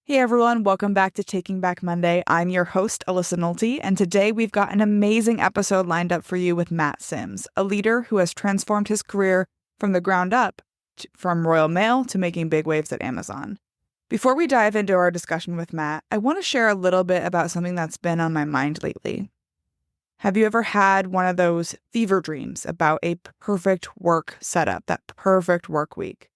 Hey everyone, welcome back to Taking Back Monday. I'm your host, Alyssa Nolte, and today we've got an amazing episode lined up for you with Matt Sims, a leader who has transformed his career from the ground up, from Royal Mail to making big waves at Amazon. Before we dive into our discussion with Matt, I want to share a little bit about something that's been on my mind lately. Have you ever had one of those fever dreams about a perfect work setup, that perfect work week?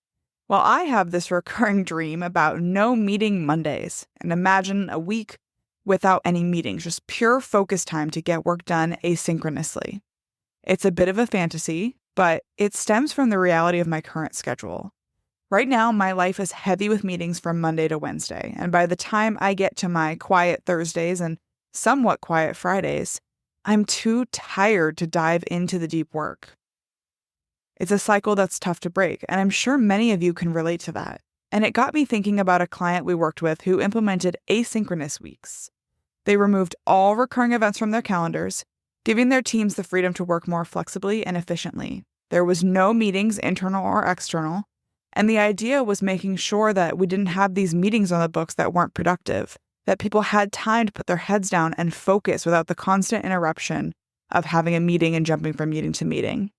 Well, I have this recurring dream about no meeting Mondays, and imagine a week without any meetings, just pure focus time to get work done asynchronously. It's a bit of a fantasy, but it stems from the reality of my current schedule. Right now, my life is heavy with meetings from Monday to Wednesday, and by the time I get to my quiet Thursdays and somewhat quiet Fridays, I'm too tired to dive into the deep work. It's a cycle that's tough to break, and I'm sure many of you can relate to that. And it got me thinking about a client we worked with who implemented asynchronous weeks. They removed all recurring events from their calendars, giving their teams the freedom to work more flexibly and efficiently. There was no meetings, internal or external, and the idea was making sure that we didn't have these meetings on the books that weren't productive, that people had time to put their heads down and focus without the constant interruption of having a meeting and jumping from meeting to meeting.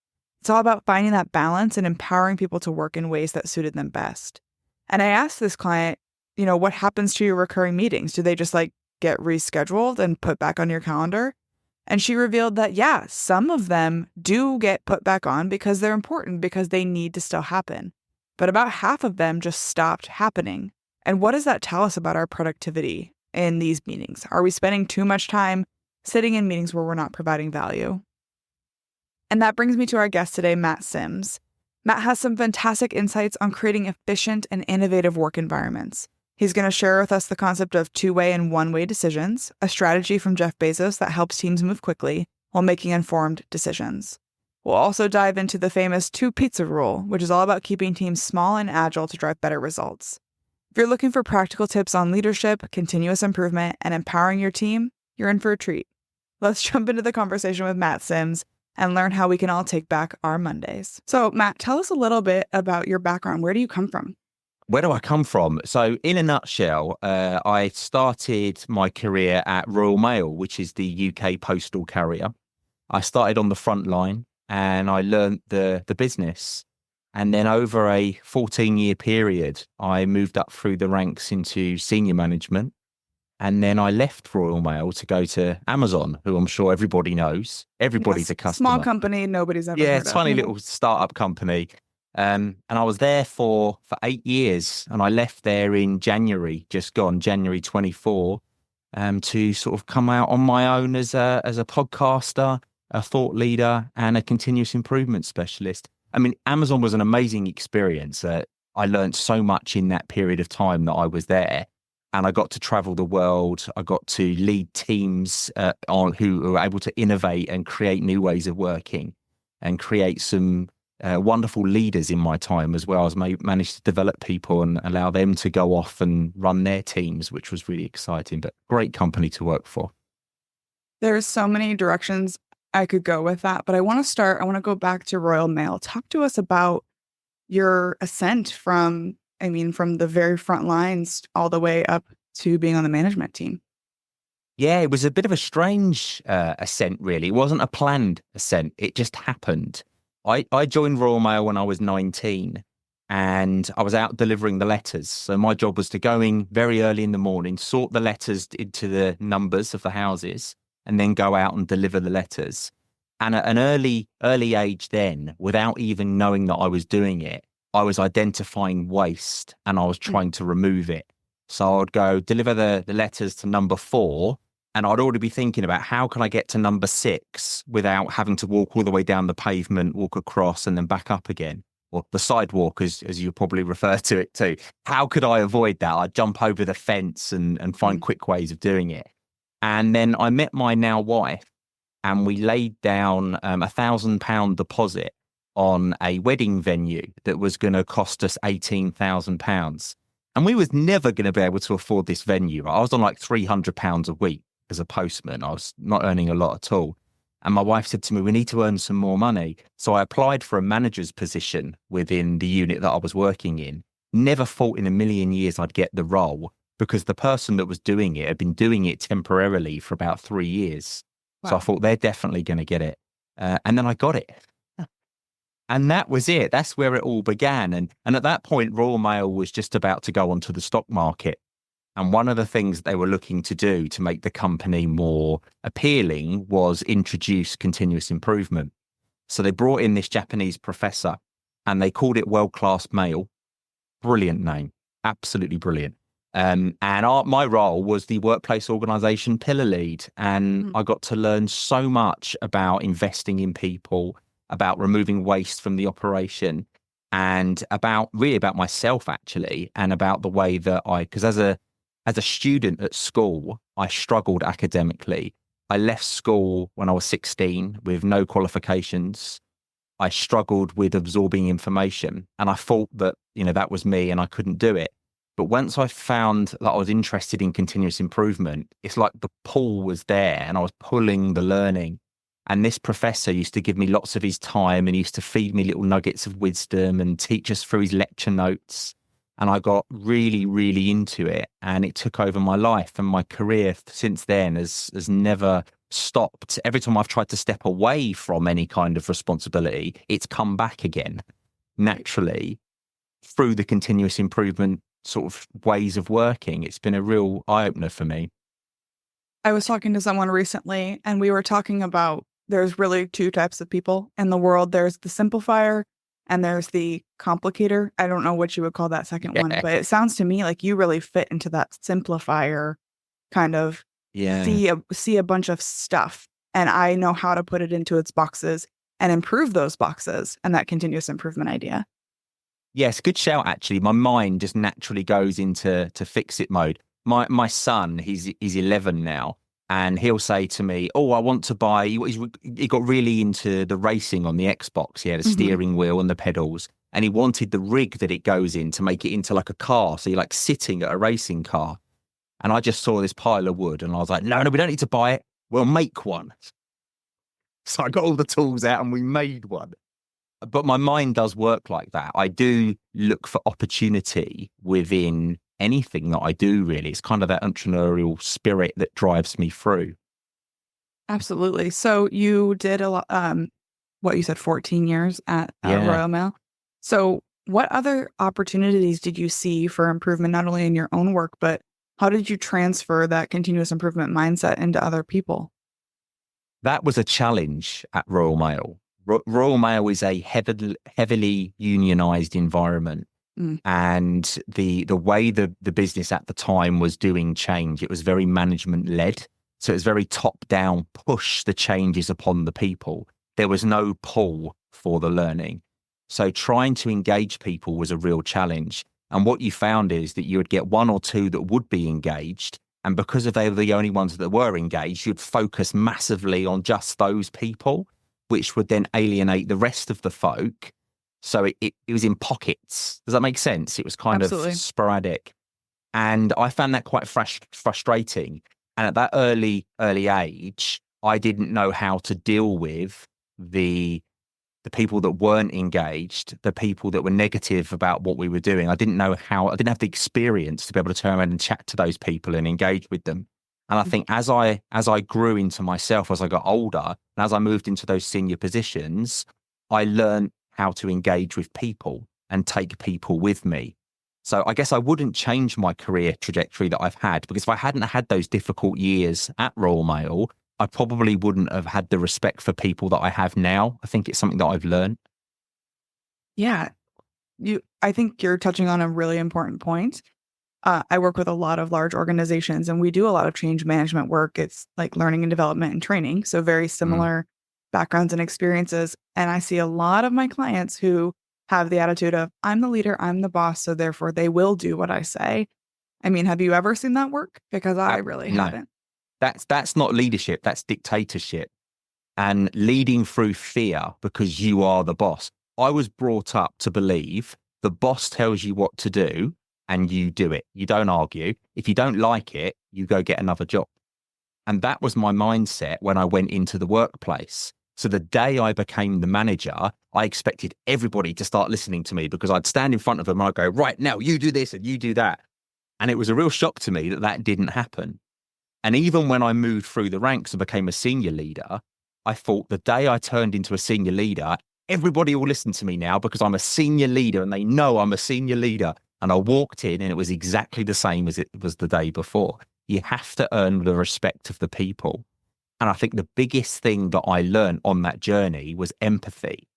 It's all about finding that balance and empowering people to work in ways that suited them best. And I asked this client, what happens to your recurring meetings? Do they just get rescheduled and put back on your calendar? And she revealed that, yeah, some of them do get put back on because they're important, because they need to still happen. But about half of them just stopped happening. And what does that tell us about our productivity in these meetings? Are we spending too much time sitting in meetings where we're not providing value? And that brings me to our guest today, Matt Sims. Matt has some fantastic insights on creating efficient and innovative work environments. He's going to share with us the concept of two-way and one-way decisions, a strategy from Jeff Bezos that helps teams move quickly while making informed decisions. We'll also dive into the famous two-pizza rule, which is all about keeping teams small and agile to drive better results. If you're looking for practical tips on leadership, continuous improvement, and empowering your team, you're in for a treat. Let's jump into the conversation with Matt Sims and learn how we can all take back our Mondays. So, Matt, tell us a little bit about your background. Where do you come from? Where do I come from? So, in a nutshell, I started my career at Royal Mail, which is the UK postal carrier. I started on the front line and I learned the business. And then over a 14-year period, I moved up through the ranks into senior management. And then I left Royal Mail to go to Amazon, who I'm sure everybody knows. Everybody's a customer. Small company, nobody's ever heard of. Yeah, tiny little startup company. And I was there for 8 years. And I left there in January, just gone, January 24, to sort of come out on my own as a podcaster, a thought leader, and a continuous improvement specialist. I mean, Amazon was an amazing experience. I learned so much in that period of time that I was there. And I got to travel the world. I got to lead teams who were able to innovate and create new ways of working and create some wonderful leaders in my time as well. I managed to develop people and allow them to go off and run their teams, which was really exciting, but great company to work for. There's so many directions I could go with that, but I want to go back to Royal Mail. Talk to us about your ascent from the very front lines all the way up to being on the management team. Yeah, it was a bit of a strange ascent, really. It wasn't a planned ascent. It just happened. I joined Royal Mail when I was 19 and I was out delivering the letters. So my job was to go in very early in the morning, sort the letters into the numbers of the houses, and then go out and deliver the letters. And at an early age then, without even knowing that I was doing it, I was identifying waste and I was trying to remove it. So I'd go deliver the letters to number 4 and I'd already be thinking about how can I get to number 6 without having to walk all the way down the pavement, walk across and then back up again. Or the sidewalk, as you probably refer to it too. How could I avoid that? I'd jump over the fence and find quick ways of doing it. And then I met my now wife and we laid down £1,000 deposit on a wedding venue that was going to cost us £18,000. And we was never going to be able to afford this venue. I was on like £300 a week as a postman. I was not earning a lot at all. And my wife said to me, we need to earn some more money. So I applied for a manager's position within the unit that I was working in. Never thought in a million years I'd get the role. because the person that was doing it had been doing it temporarily for about 3 years. So I Wow. thought they're definitely going to get it. And then I got it. And that was it. That's where it all began. And at that point, Royal Mail was just about to go onto the stock market. And one of the things they were looking to do to make the company more appealing was introduce continuous improvement. So they brought in this Japanese professor and they called it World Class Mail. Brilliant name. Absolutely brilliant. My role was the workplace organization pillar lead. And Mhm. I got to learn so much about investing in people, about removing waste from the operation, and about myself actually, and about the way that because as a student at school, I struggled academically. I left school when I was 16 with no qualifications. I struggled with absorbing information, and I thought that, that was me and I couldn't do it. But once I found that I was interested in continuous improvement, it's like the pull was there and I was pulling the learning. And this professor used to give me lots of his time and he used to feed me little nuggets of wisdom and teach us through his lecture notes. And I got really, really into it, and it took over my life, and my career since then has never stopped. Every time I've tried to step away from any kind of responsibility, it's come back again naturally through the continuous improvement sort of ways of working. It's been a real eye-opener for me. I was talking to someone recently and we were talking about there's really two types of people in the world. There's the simplifier and there's the complicator. I don't know what you would call that second one, Yeah. but it sounds to me like you really fit into that simplifier kind of Yeah. see a bunch of stuff and I know how to put it into its boxes and improve those boxes and that continuous improvement idea. Yes, good shout, actually. My mind just naturally goes into fix it mode. My son, he's 11 now, and he'll say to me, "Oh, I want to buy." He got really into the racing on the Xbox. He had a Hmm. steering wheel and the pedals, and he wanted the rig that it goes in to make it into like a car. So you're like sitting at a racing car. And I just saw this pile of wood, and I was like, "No, we don't need to buy it. We'll make one." So I got all the tools out, and we made one. But my mind does work like that. I do look for opportunity within anything that I do, really. It's kind of that entrepreneurial spirit that drives me through. Absolutely. So you did a lot, what you said, 14 years at Yeah. Royal Mail. So what other opportunities did you see for improvement, not only in your own work, but how did you transfer that continuous improvement mindset into other people? That was a challenge at Royal Mail. Royal Mail is a heavily unionized environment. Mm. And the way the business at the time was doing change, it was very management led. So it was very top down, push the changes upon the people. There was no pull for the learning. So trying to engage people was a real challenge. And what you found is that you would get one or two that would be engaged. And because they were the only ones that were engaged, you'd focus massively on just those people, which would then alienate the rest of the folk. So it was in pockets. Does that make sense? It was kind of Absolutely. sporadic. And I found that quite frustrating. And at that early age, I didn't know how to deal with the people that weren't engaged, the people that were negative about what we were doing. I didn't have the experience to be able to turn around and chat to those people and engage with them. And I think as I grew into myself, as I got older, and as I moved into those senior positions, I learned how to engage with people and take people with me. So I guess I wouldn't change my career trajectory that I've had, because if I hadn't had those difficult years at Royal Mail, I probably wouldn't have had the respect for people that I have now. I think it's something that I've learned. Yeah. I think you're touching on a really important point. I work with a lot of large organizations and we do a lot of change management work. It's like learning and development and training. So very Mm. similar backgrounds and experiences. And I see a lot of my clients who have the attitude of, I'm the leader, I'm the boss, so therefore they will do what I say. I mean, have you ever seen that work? Because I really No, haven't. that's not leadership. That's dictatorship and leading through fear because you are the boss. I was brought up to believe the boss tells you what to do and you do it. You don't argue. If you don't like it, you go get another job. And that was my mindset when I went into the workplace. So the day I became the manager, I expected everybody to start listening to me because I'd stand in front of them and I'd go, right now, you do this and you do that. And it was a real shock to me that that didn't happen. And even when I moved through the ranks and became a senior leader, I thought the day I turned into a senior leader, everybody will listen to me now because I'm a senior leader and they know I'm a senior leader. And I walked in and it was exactly the same as it was the day before. You have to earn the respect of the people. And I think the biggest thing that I learned on that journey was empathy,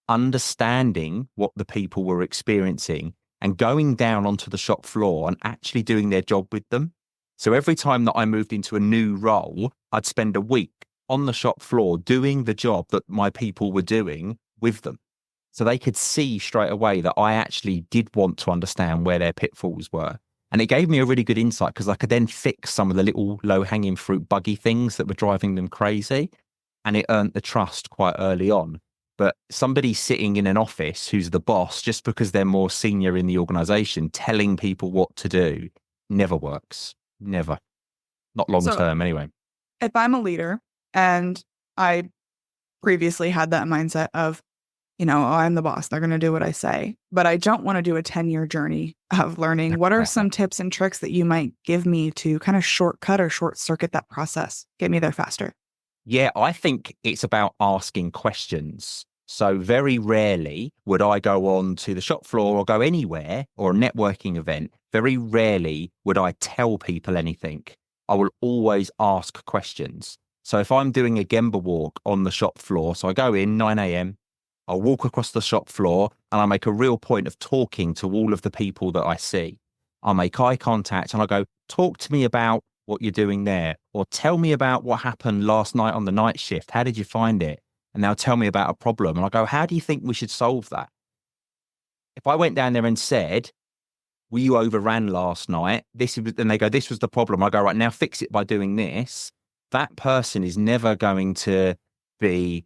understanding what the people were experiencing and going down onto the shop floor and actually doing their job with them. So every time that I moved into a new role, I'd spend a week on the shop floor doing the job that my people were doing with them. So they could see straight away that I actually did want to understand where their pitfalls were. And it gave me a really good insight because I could then fix some of the little low-hanging fruit buggy things that were driving them crazy. And it earned the trust quite early on. But somebody sitting in an office who's the boss, just because they're more senior in the organization, telling people what to do, never works. Never. Not long term, anyway. If I'm a leader and I previously had that mindset of, I'm the boss, they're going to do what I say, but I don't want to do a 10-year journey of learning. What are some tips and tricks that you might give me to kind of shortcut or short circuit that process, get me there faster? Yeah, I think it's about asking questions. So very rarely would I go on to the shop floor or go anywhere or a networking event. Very rarely would I tell people anything. I will always ask questions. So if I'm doing a Gemba walk on the shop floor, so I go in 9 a.m., I'll walk across the shop floor and I make a real point of talking to all of the people that I see. I'll make eye contact and I go, talk to me about what you're doing there, or tell me about what happened last night on the night shift. How did you find it? And they'll tell me about a problem. And I go, how do you think we should solve that? If I went down there and said, well, you overran last night, and they go, this was the problem. I go, right, now fix it by doing this. That person is never going to be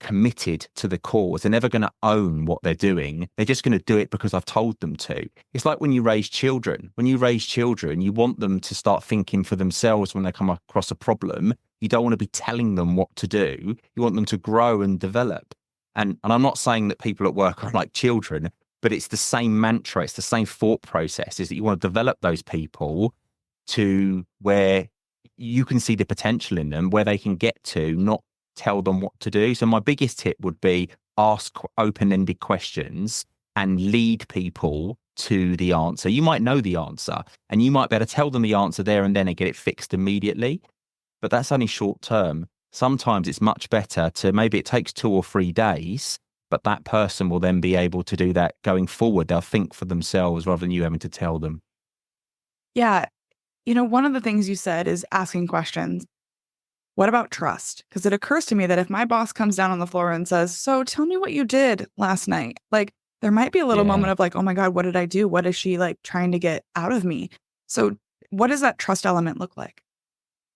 committed to the cause. They're never going to own what they're doing. They're just going to do it because I've told them to. It's like when you raise children. When you raise children, you want them to start thinking for themselves when they come across a problem. You don't want to be telling them what to do. You want them to grow and develop. And I'm not saying that people at work are like children, but it's the same mantra. It's the same thought process, is that you want to develop those people to where you can see the potential in them, where they can get to, not tell them what to do. So my biggest tip would be ask open-ended questions and lead people to the answer. You might know the answer and you might be able to tell them the answer there and then and get it fixed immediately, but that's only short term. Sometimes it's much better to, maybe it takes 2 or 3 days, but that person will then be able to do that going forward. They'll think for themselves rather than you having to tell them. Yeah. One of the things you said is asking questions. What about trust? Because it occurs to me that if my boss comes down on the floor and says, so tell me what you did last night, like there might be a little moment of like, oh my God, what did I do? What is she like trying to get out of me? So what does that trust element look like?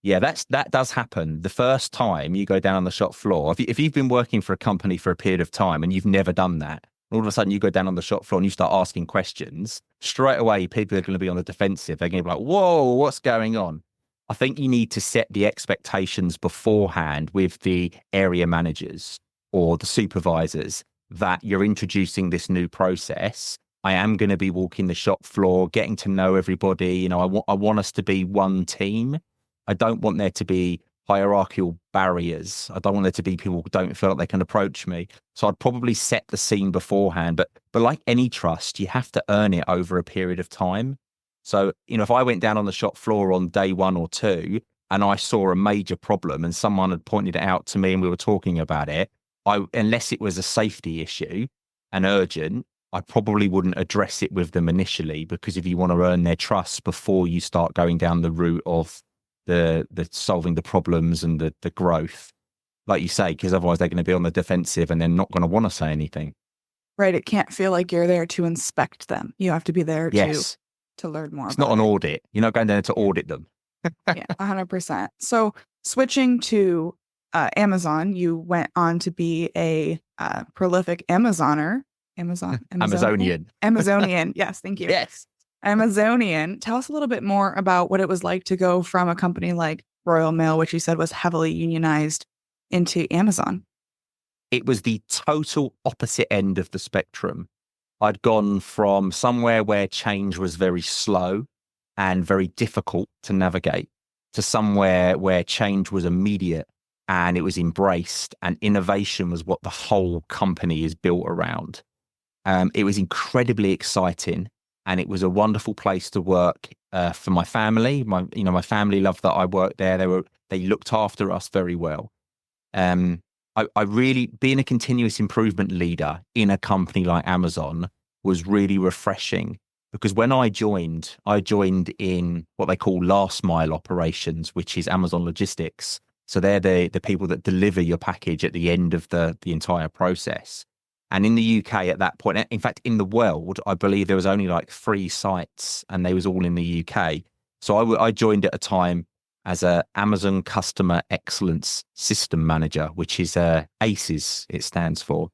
Yeah, that does happen. The first time you go down on the shop floor, if you've been working for a company for a period of time and you've never done that, all of a sudden you go down on the shop floor and you start asking questions, straight away people are going to be on the defensive. They're going to be like, whoa, what's going on? I think you need to set the expectations beforehand with the area managers or the supervisors that you're introducing this new process. I am going to be walking the shop floor, getting to know everybody. I want us to be one team. I don't want there to be hierarchical barriers. I don't want there to be people who don't feel like they can approach me. So I'd probably set the scene beforehand. But like any trust, you have to earn it over a period of time. So, if I went down on the shop floor on day 1 or 2 and I saw a major problem and someone had pointed it out to me and we were talking about it, unless it was a safety issue and urgent, I probably wouldn't address it with them initially, because if you want to earn their trust before you start going down the route of the solving the problems and the growth, like you say, because otherwise they're going to be on the defensive and they're not going to want to say anything. Right. It can't feel like you're there to inspect them. You have to be there to learn more. It's not an audit. You're not going down to audit them. Yeah, 100%. So switching to Amazon, you went on to be a prolific Amazonian. Amazonian. Yes, thank you. Yes. Amazonian. Tell us a little bit more about what it was like to go from a company like Royal Mail, which you said was heavily unionized, into Amazon. It was the total opposite end of the spectrum. I'd gone from somewhere where change was very slow and very difficult to navigate to somewhere where change was immediate and it was embraced and innovation was what the whole company is built around. It was incredibly exciting, and it was a wonderful place to work for my family. My family loved that I worked there. They looked after us very well. I really, being a continuous improvement leader in a company like Amazon was really refreshing, because when I joined in what they call last mile operations, which is Amazon logistics. So they're the people that deliver your package at the end of the entire process. And in the UK at that point, in fact, in the world, I believe there was only like 3 sites, and they was all in the UK. So I joined at a time as a Amazon Customer Excellence System Manager, which is ACES, it stands for.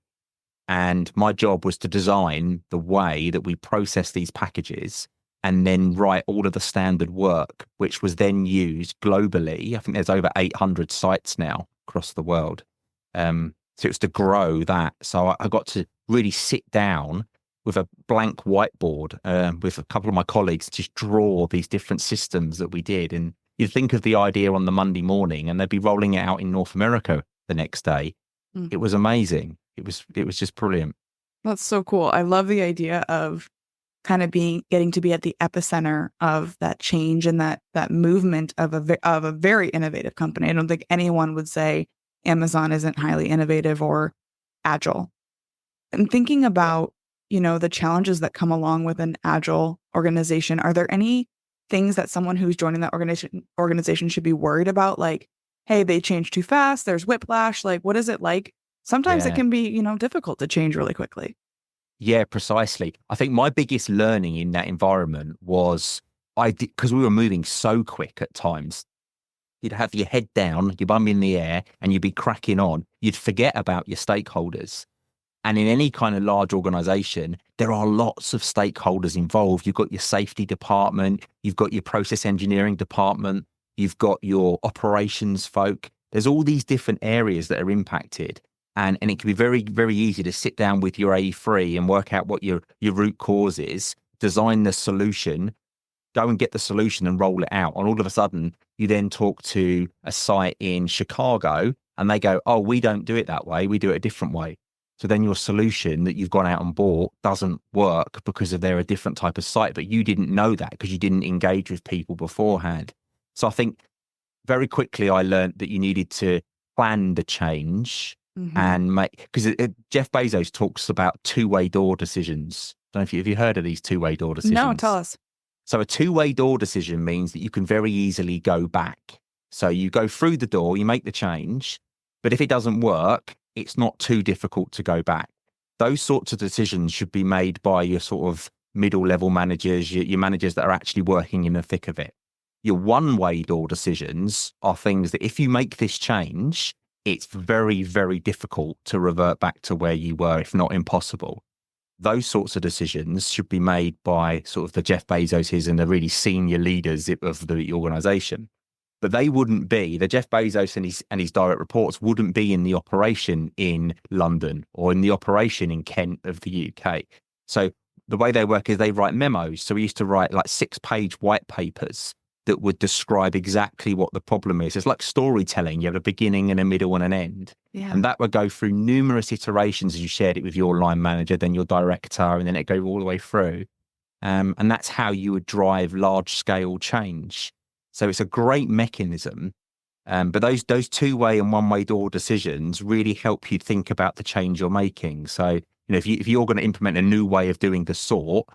And my job was to design the way that we process these packages and then write all of the standard work, which was then used globally. I think there's over 800 sites now across the world. So it was to grow that. So I got to really sit down with a blank whiteboard with a couple of my colleagues to just draw these different systems that we did. And you'd think of the idea on the Monday morning and they'd be rolling it out in North America the next day. It was amazing. It was just brilliant. That's so cool. I love the idea of kind of getting to be at the epicenter of that change and that movement of a very innovative company. I don't think anyone would say Amazon isn't highly innovative or agile. And thinking about, the challenges that come along with an agile organization, are there any things that someone who's joining that organization should be worried about? Like, hey, they change too fast, there's whiplash. Like, what is it like? Sometimes it can be, difficult to change really quickly. Yeah, precisely. I think my biggest learning in that environment was because we were moving so quick at times. You'd have your head down, your bum in the air, and you'd be cracking on. You'd forget about your stakeholders. And in any kind of large organization, there are lots of stakeholders involved. You've got your safety department, you've got your process engineering department, you've got your operations folk. There's all these different areas that are impacted. And it can be very, very easy to sit down with your A3 and work out what your root cause is, design the solution, go and get the solution and roll it out. And all of a sudden, you then talk to a site in Chicago and they go, oh, we don't do it that way. We do it a different way. So then your solution that you've gone out and bought doesn't work because they're a different type of site, but you didn't know that because you didn't engage with people beforehand. So I think very quickly I learned that you needed to plan the change and make, because Jeff Bezos talks about two-way door decisions. I don't know if have you heard of these two-way door decisions? No, tell us. So a two-way door decision means that you can very easily go back. So you go through the door, you make the change, but if it doesn't work, it's not too difficult to go back. Those sorts of decisions should be made by your sort of middle-level managers, your managers that are actually working in the thick of it. Your one-way door decisions are things that if you make this change, it's very, very difficult to revert back to where you were, if not impossible. Those sorts of decisions should be made by sort of the Jeff Bezoses and the really senior leaders of the organization. But they wouldn't be, the Jeff Bezos and his direct reports wouldn't be in the operation in London or in the operation in Kent of the UK. So the way they work is they write memos. So we used to write like 6-page white papers that would describe exactly what the problem is. It's like storytelling. You have a beginning and a middle and an end. Yeah. And that would go through numerous iterations as you shared it with your line manager, then your director, and then it go all the way through. And that's how you would drive large scale change. So it's a great mechanism. But those two-way and one-way door decisions really help you think about the change you're making. So, if you're going to implement a new way of doing the sort,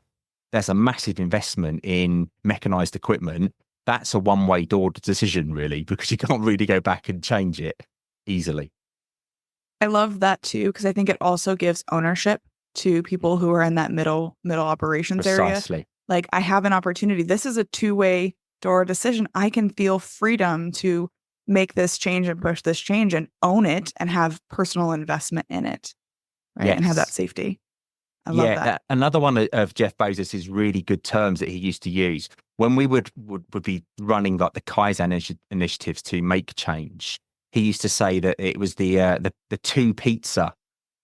there's a massive investment in mechanized equipment. That's a one-way door decision, really, because you can't really go back and change it easily. I love that too, because I think it also gives ownership to people who are in that middle operations Precisely. area. Like, I have an opportunity. This is a two-way door decision. I can feel freedom to make this change and push this change and own it and have personal investment in it, right? Yes. And have that safety. I love that. Another one of Jeff Bezos' really good terms that he used to use when we would be running like the Kaizen initiatives to make change. He used to say that it was the two pizza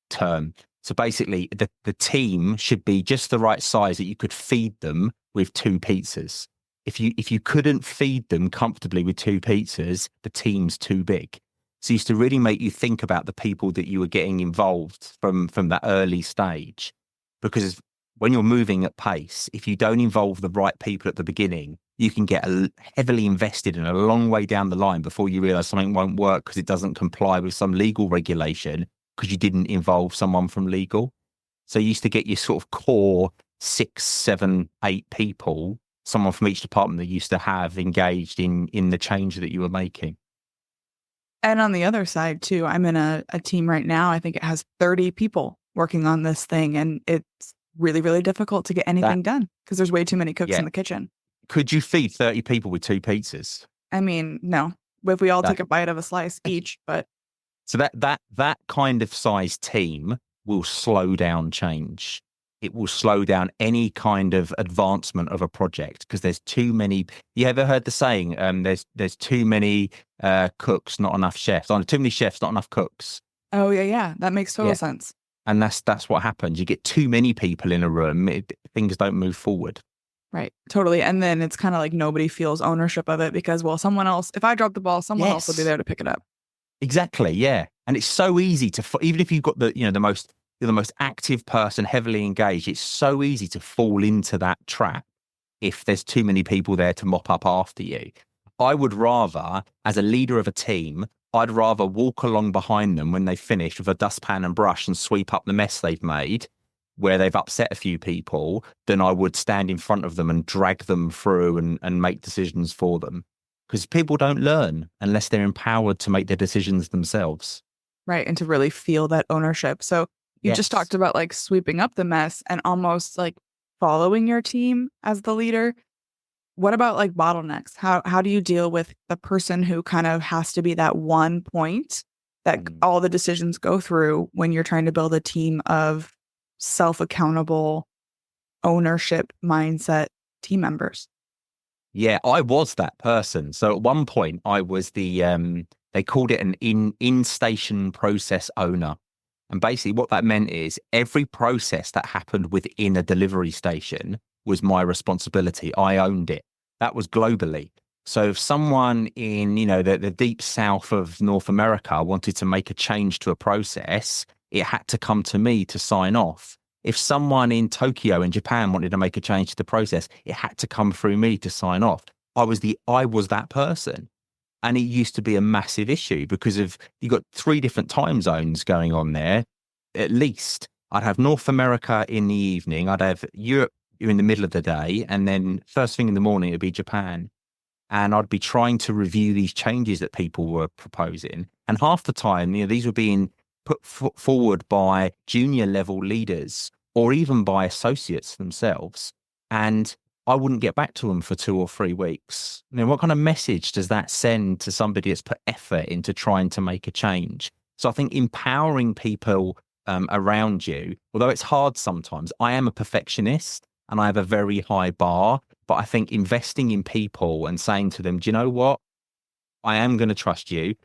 term. So basically, the team should be just the right size that you could feed them with 2 pizzas. if you couldn't feed them comfortably with two pizzas, the team's too big. So it used to really make you think about the people that you were getting involved from that early stage. Because when you're moving at pace, if you don't involve the right people at the beginning, you can get heavily invested in a long way down the line before you realize something won't work because it doesn't comply with some legal regulation because you didn't involve someone from legal. So you used to get your sort of core 6, 7, 8 people, someone from each department that used to have engaged in the change that you were making. And on the other side too, I'm in a team right now. I think it has 30 people working on this thing, and it's really, really difficult to get anything done because there's way too many cooks in the kitchen. Could you feed 30 people with 2 pizzas? I mean, no. If we all took a bite of a slice each, but so that kind of size team will slow down change. It will slow down any kind of advancement of a project because there's too many. You ever heard the saying? There's too many cooks, not enough chefs. Too many chefs, not enough cooks. Oh yeah, that makes total sense. And that's what happens. You get too many people in a room, things don't move forward. Right, totally. And then it's kind of like nobody feels ownership of it because, well, someone else. If I drop the ball, someone else will be there to pick it up. Exactly. Yeah, and it's so easy to even if you've got you're the most active person, heavily engaged. It's so easy to fall into that trap if there's too many people there to mop up after you. I would rather, as a leader of a team, I'd rather walk along behind them when they finish with a dustpan and brush and sweep up the mess they've made, where they've upset a few people, than I would stand in front of them and drag them through and make decisions for them. Because people don't learn unless they're empowered to make their decisions themselves. Right, and to really feel that ownership. So you just talked about like sweeping up the mess and almost like following your team as the leader. What about like bottlenecks? How do you deal with the person who kind of has to be that one point that all the decisions go through when you're trying to build a team of self-accountable, ownership mindset team members? Yeah, I was that person. So at one point I was the they called it an in-station process owner. And basically what that meant is every process that happened within a delivery station was my responsibility. I owned it. That was globally. So if someone in, the deep south of North America wanted to make a change to a process, it had to come to me to sign off. If someone in Tokyo in Japan wanted to make a change to the process, it had to come through me to sign off. I was that person. And it used to be a massive issue because you got 3 different time zones going on there. At least I'd have North America in the evening. I'd have Europe in the middle of the day. And then first thing in the morning, it'd be Japan. And I'd be trying to review these changes that people were proposing. And half the time, these were being put forward by junior level leaders or even by associates themselves. And I wouldn't get back to them for 2 or 3 weeks. What kind of message does that send to somebody that's put effort into trying to make a change? So I think empowering people around you, although it's hard sometimes, I am a perfectionist and I have a very high bar, but I think investing in people and saying to them, do you know what? I am going to trust you.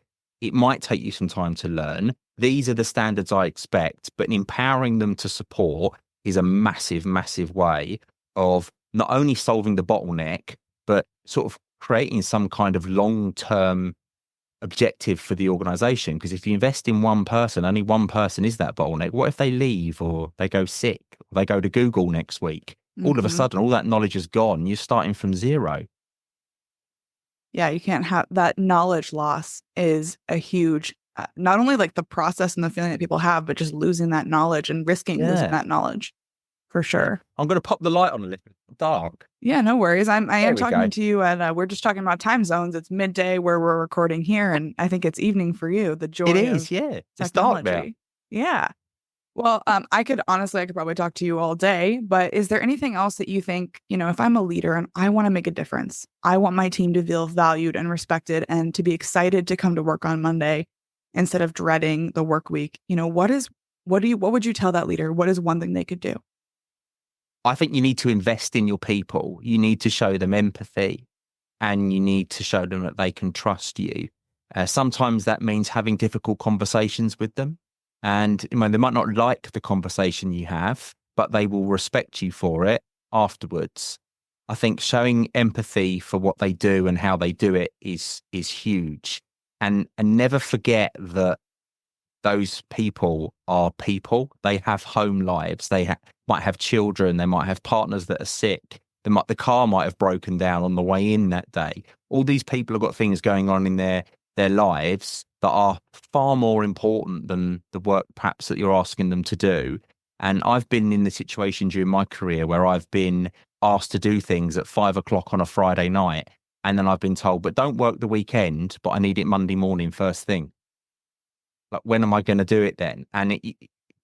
It might take you some time to learn. These are the standards I expect, but empowering them to support is a massive, massive way of not only solving the bottleneck, but sort of creating some kind of long-term objective for the organization. Because if you invest in one person, only one person is that bottleneck. What if they leave or they go sick or they go to Google next week? All of a sudden, all that knowledge is gone. You're starting from zero. Yeah, you can't have that. Knowledge loss is a huge, not only like the process and the feeling that people have, but just losing that knowledge and risking losing that knowledge. For sure. I'm going to pop the light on a little. Dark. Yeah, no worries. I am talking to you, and we're just talking about time zones. It's midday where we're recording here, and I think it's evening for you. The joy it is, yeah. It's dark now. Yeah. Well, I could probably talk to you all day, but is there anything else that you think, if I'm a leader and I want to make a difference, I want my team to feel valued and respected and to be excited to come to work on Monday instead of dreading the work week? What would you tell that leader? What is one thing they could do? I think you need to invest in your people. You need to show them empathy and you need to show them that they can trust you. Sometimes that means having difficult conversations with them. And they might not like the conversation you have, but they will respect you for it afterwards. I think showing empathy for what they do and how they do it is huge. And never forget that those people are people. They have home lives. They might have children. They might have partners that are sick. The car might have broken down on the way in that day. All these people have got things going on in their lives that are far more important than the work perhaps that you're asking them to do. And I've been in the situation during my career where I've been asked to do things at 5 o'clock on a Friday night. And then I've been told, but don't work the weekend, but I need it Monday morning, first thing. Like, when am I going to do it then? And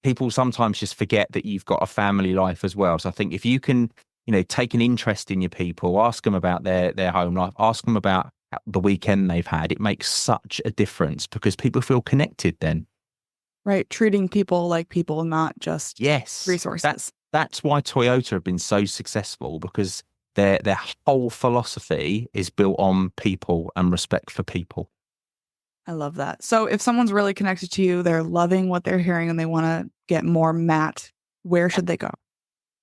people sometimes just forget that you've got a family life as well. So I think if you can, take an interest in your people, ask them about their home life, ask them about the weekend they've had, it makes such a difference because people feel connected then. Right. Treating people like people, not just resources. That's why Toyota have been so successful, because their whole philosophy is built on people and respect for people. I love that. So if someone's really connected to you, they're loving what they're hearing and they want to get more Matt, where should they go?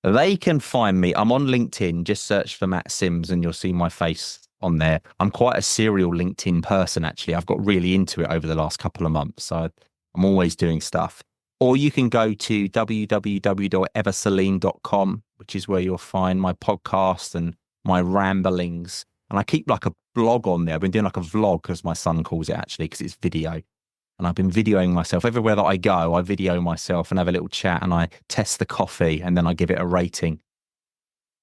They can find me. I'm on LinkedIn. Just search for Matt Sims and you'll see my face on there. I'm quite a serial LinkedIn person, actually. I've got really into it over the last couple of months. So I'm always doing stuff. Or you can go to www.everceline.com, which is where you'll find my podcast and my ramblings. And I keep like a blog on there. I've been doing like a vlog, as my son calls it, actually, because it's video. And I've been videoing myself. Everywhere that I go, I video myself and have a little chat and I test the coffee and then I give it a rating.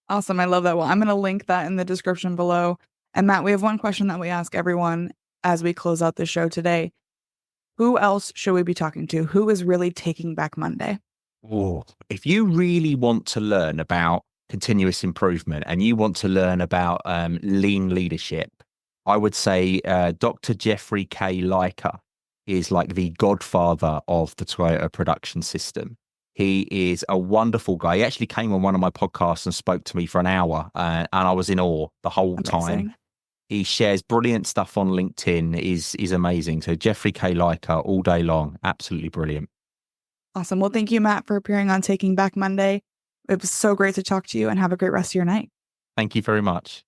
Awesome. I love that. Well, I'm going to link that in the description below. And Matt, we have one question that we ask everyone as we close out the show today. Who else should we be talking to? Who is really taking back Monday? Oh, if you really want to learn about continuous improvement and you want to learn about lean leadership, I would say Dr. Jeffrey K. Leica is like the godfather of the Toyota production system. He is a wonderful guy. He actually came on one of my podcasts and spoke to me for an hour, and I was in awe the whole time. He shares brilliant stuff on LinkedIn, is amazing. So Jeffrey K. Leica all day long. Absolutely brilliant. Awesome. Well, thank you, Matt, for appearing on Taking Back Monday. It was so great to talk to you, and have a great rest of your night. Thank you very much.